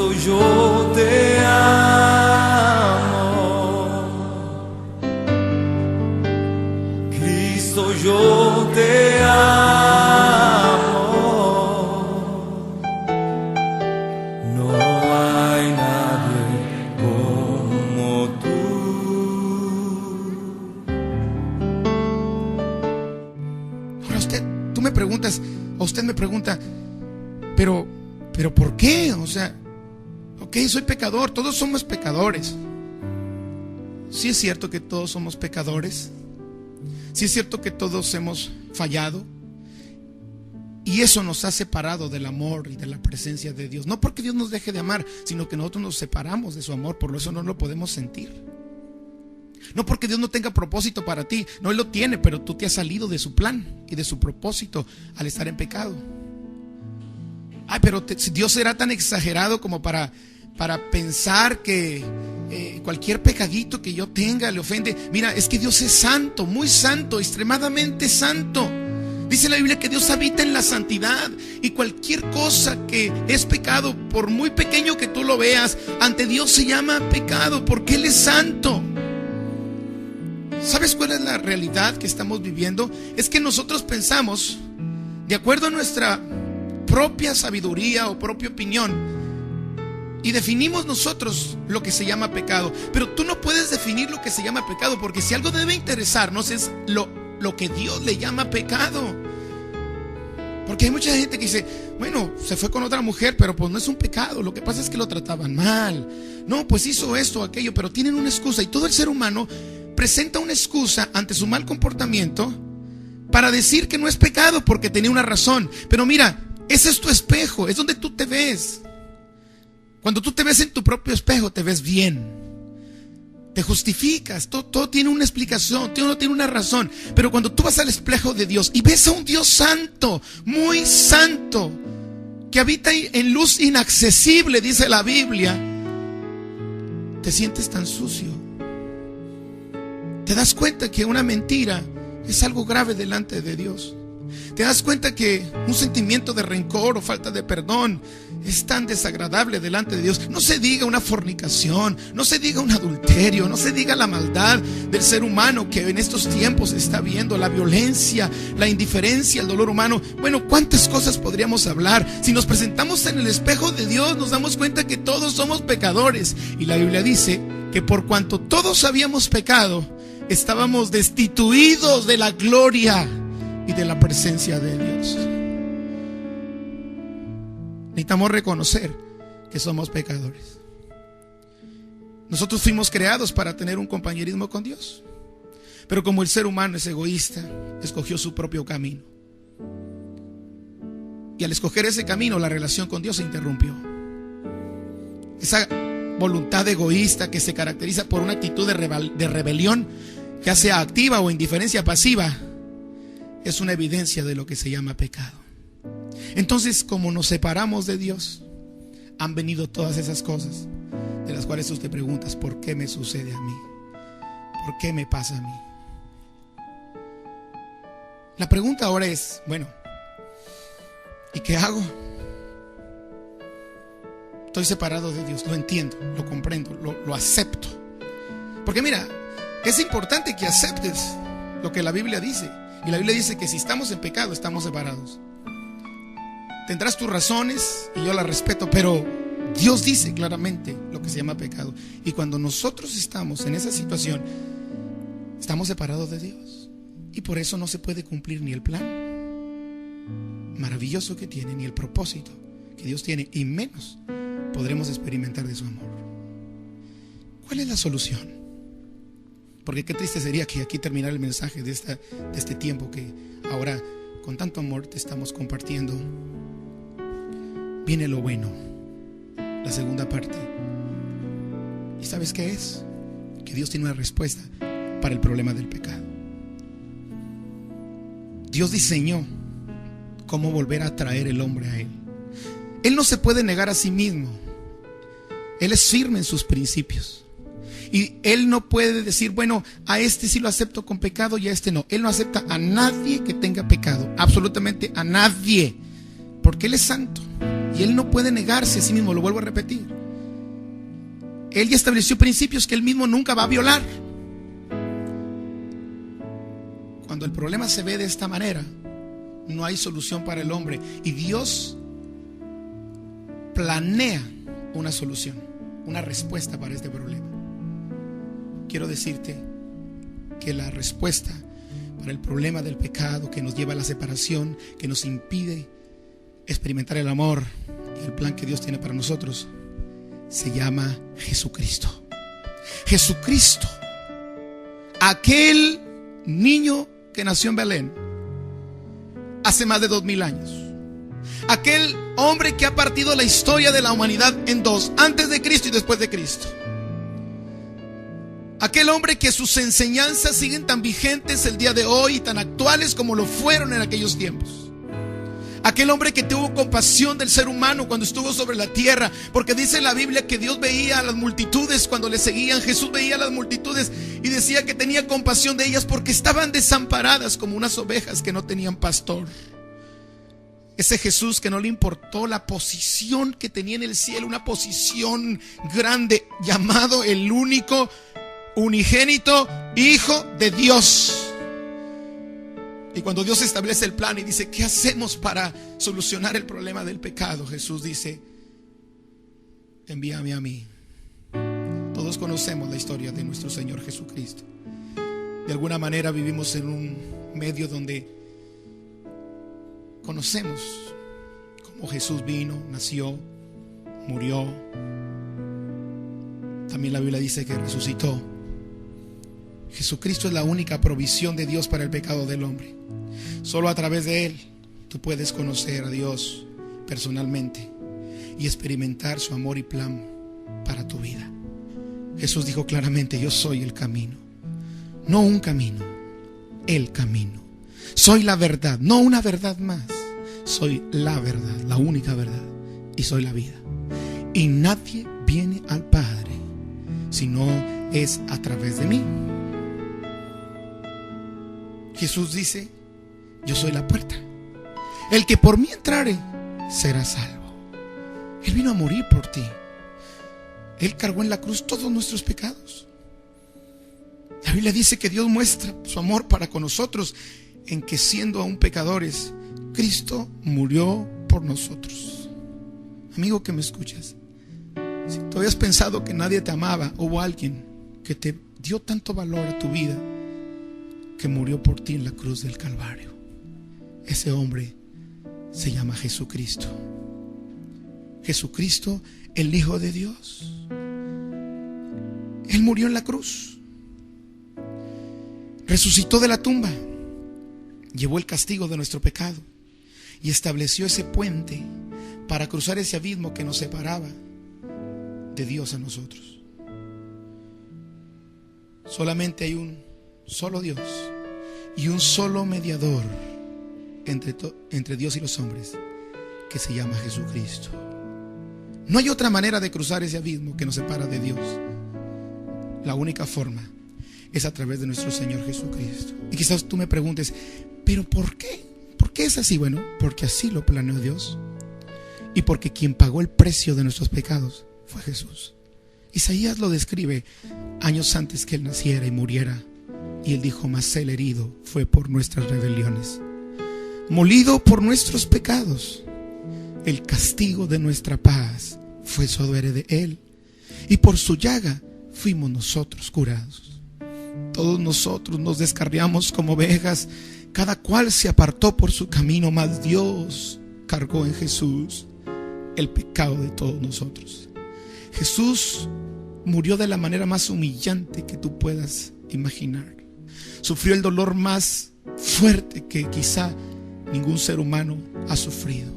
Cristo, yo te amo. Cristo, yo te amo. No hay nadie como tú. Ahora tú me preguntas, o usted me pregunta, pero ¿por qué? O sea, ok, soy pecador, todos somos pecadores. Sí es cierto que todos somos pecadores. Sí es cierto que todos hemos fallado. Y eso nos ha separado del amor y de la presencia de Dios. No porque Dios nos deje de amar, sino que nosotros nos separamos de su amor. Por eso no lo podemos sentir. No porque Dios no tenga propósito para ti. No, Él lo tiene, pero tú te has salido de su plan y de su propósito al estar en pecado. Ay, pero Dios será tan exagerado como para pensar que cualquier pecadito que yo tenga le ofende. Mira, es que Dios es santo, muy santo, extremadamente santo. Dice la Biblia que Dios habita en la santidad, y cualquier cosa que es pecado, por muy pequeño que tú lo veas, ante Dios se llama pecado, porque Él es santo. ¿Sabes cuál es la realidad que estamos viviendo? Es que nosotros pensamos, de acuerdo a nuestra propia sabiduría o propia opinión, y definimos nosotros lo que se llama pecado. Pero tú no puedes definir lo que se llama pecado, porque si algo debe interesarnos es lo que Dios le llama pecado. Porque hay mucha gente que dice, bueno, se fue con otra mujer, pero pues no es un pecado, lo que pasa es que lo trataban mal. No, pues hizo esto o aquello, pero tienen una excusa. Y todo el ser humano presenta una excusa ante su mal comportamiento para decir que no es pecado, porque tenía una razón. Pero mira, ese es tu espejo, es donde tú te ves. Cuando tú te ves en tu propio espejo, te ves bien, te justificas, todo tiene una explicación, todo tiene una razón. Pero cuando tú vas al espejo de Dios y ves a un Dios santo, muy santo, que habita en luz inaccesible, dice la Biblia, te sientes tan sucio. Te das cuenta que una mentira es algo grave delante de Dios. Te das cuenta que un sentimiento de rencor o falta de perdón es tan desagradable delante de Dios. No se diga una fornicación, no se diga un adulterio, no se diga la maldad del ser humano que en estos tiempos se está viendo, la violencia, la indiferencia, el dolor humano. Bueno, ¿cuántas cosas podríamos hablar? Si nos presentamos en el espejo de Dios, nos damos cuenta que todos somos pecadores. Y la Biblia dice que por cuanto todos habíamos pecado, estábamos destituidos de la gloria y de la presencia de Dios. Necesitamos reconocer que somos pecadores. Nosotros fuimos creados para tener un compañerismo con Dios, pero como el ser humano es egoísta, escogió su propio camino. Y al escoger ese camino, la relación con Dios se interrumpió. Esa voluntad egoísta que se caracteriza por una actitud de rebelión, ya sea activa o indiferencia pasiva, es una evidencia de lo que se llama pecado. Entonces, como nos separamos de Dios, han venido todas esas cosas de las cuales tú te preguntas, ¿por qué me sucede a mí? ¿Por qué me pasa a mí? La pregunta ahora es, bueno, ¿y qué hago? Estoy separado de Dios, lo entiendo, lo comprendo, lo acepto. Porque mira, es importante que aceptes lo que la Biblia dice. Y la Biblia dice que si estamos en pecado, estamos separados. Tendrás tus razones y yo las respeto, pero Dios dice claramente lo que se llama pecado. Y cuando nosotros estamos en esa situación, estamos separados de Dios. Y por eso no se puede cumplir ni el plan maravilloso que tiene, ni el propósito que Dios tiene, y menos podremos experimentar de su amor. ¿Cuál es la solución? Porque qué triste sería que aquí terminara el mensaje de este tiempo que ahora con tanto amor te estamos compartiendo. Viene lo bueno, la segunda parte. ¿Y sabes qué es? Que Dios tiene una respuesta para el problema del pecado. Dios diseñó cómo volver a atraer el hombre a Él. Él no se puede negar a sí mismo. Él es firme en sus principios. Y Él no puede decir, bueno, a este sí lo acepto con pecado y a este no. Él no acepta a nadie que tenga pecado, absolutamente a nadie, porque Él es santo Y Él no puede negarse a sí mismo, lo vuelvo a repetir. Él ya estableció principios que Él mismo nunca va a violar. Cuando el problema se ve de esta manera, no hay solución para el hombre. Y Dios planea una solución, una respuesta para este problema. Quiero decirte que la respuesta para el problema del pecado que nos lleva a la separación, que nos impide experimentar el amor y el plan que Dios tiene para nosotros, se llama Jesucristo. Jesucristo, aquel niño que nació en Belén hace más de 2000 años, aquel hombre que ha partido la historia de la humanidad en dos, antes de Cristo y después de Cristo. Aquel hombre que sus enseñanzas siguen tan vigentes el día de hoy y tan actuales como lo fueron en aquellos tiempos. Aquel hombre que tuvo compasión del ser humano cuando estuvo sobre la tierra, porque dice la Biblia que Dios veía a las multitudes cuando le seguían. Jesús veía a las multitudes y decía que tenía compasión de ellas porque estaban desamparadas como unas ovejas que no tenían pastor. Ese Jesús que no le importó la posición que tenía en el cielo, una posición grande, llamado el único unigénito Hijo de Dios. Y cuando Dios establece el plan y dice, ¿qué hacemos para solucionar el problema del pecado? Jesús dice, envíame a mí. Todos conocemos la historia de nuestro Señor Jesucristo. De alguna manera vivimos en un medio donde conocemos cómo Jesús vino, nació, murió. También la Biblia dice que resucitó. Jesucristo es la única provisión de Dios para el pecado del hombre. Solo a través de Él tú puedes conocer a Dios personalmente y experimentar su amor y plan para tu vida. Jesús dijo claramente, yo soy el camino. No un camino, el camino. Soy la verdad, no una verdad más. Soy la verdad, la única verdad. Y soy la vida. Y nadie viene al Padre si no es a través de mí. Jesús dice, yo soy la puerta. El que por mí entrare será salvo. Él vino a morir por ti. Él cargó en la cruz todos nuestros pecados. La Biblia dice que Dios muestra su amor para con nosotros en que siendo aún pecadores, Cristo murió por nosotros. Amigo que me escuchas, si tú habías pensado que nadie te amaba, hubo alguien que te dio tanto valor a tu vida que murió por ti en la cruz del Calvario. Ese hombre se llama Jesucristo. Jesucristo, el Hijo de Dios. Él murió en la cruz, resucitó de la tumba, llevó el castigo de nuestro pecado y estableció ese puente para cruzar ese abismo que nos separaba de Dios a nosotros. Solamente hay un solo Dios y un solo mediador entre Dios y los hombres, que se llama Jesucristo. No hay otra manera de cruzar ese abismo que nos separa de Dios. La única forma es a través de nuestro Señor Jesucristo. Y quizás tú me preguntes, ¿pero por qué? ¿Por qué es así? Bueno, porque así lo planeó Dios. Y porque quien pagó el precio de nuestros pecados fue Jesús. Isaías lo describe años antes que Él naciera y muriera. Y Él dijo, mas Él herido fue por nuestras rebeliones, molido por nuestros pecados. El castigo de nuestra paz fue sobre Él, y por su llaga fuimos nosotros curados. Todos nosotros nos descarriamos como ovejas, cada cual se apartó por su camino, mas Dios cargó en Jesús el pecado de todos nosotros. Jesús murió de la manera más humillante que tú puedas imaginar. Sufrió el dolor más fuerte que quizá ningún ser humano ha sufrido.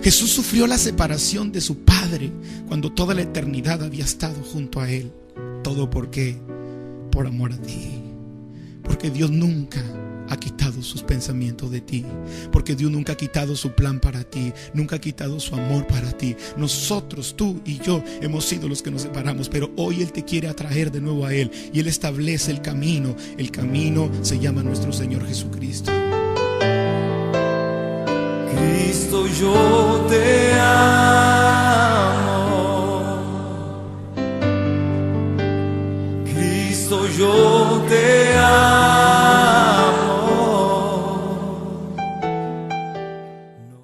Jesús sufrió la separación de su Padre cuando toda la eternidad había estado junto a Él. ¿Todo por qué? Por amor a ti. Porque Dios nunca ha quitado sus pensamientos de ti. Porque Dios nunca ha quitado su plan para ti. Nunca ha quitado su amor para ti. Nosotros, tú y yo, hemos sido los que nos separamos, pero hoy Él te quiere atraer de nuevo a Él. Y Él establece el camino. El camino se llama nuestro Señor Jesucristo. Cristo, yo te amo. Cristo yo te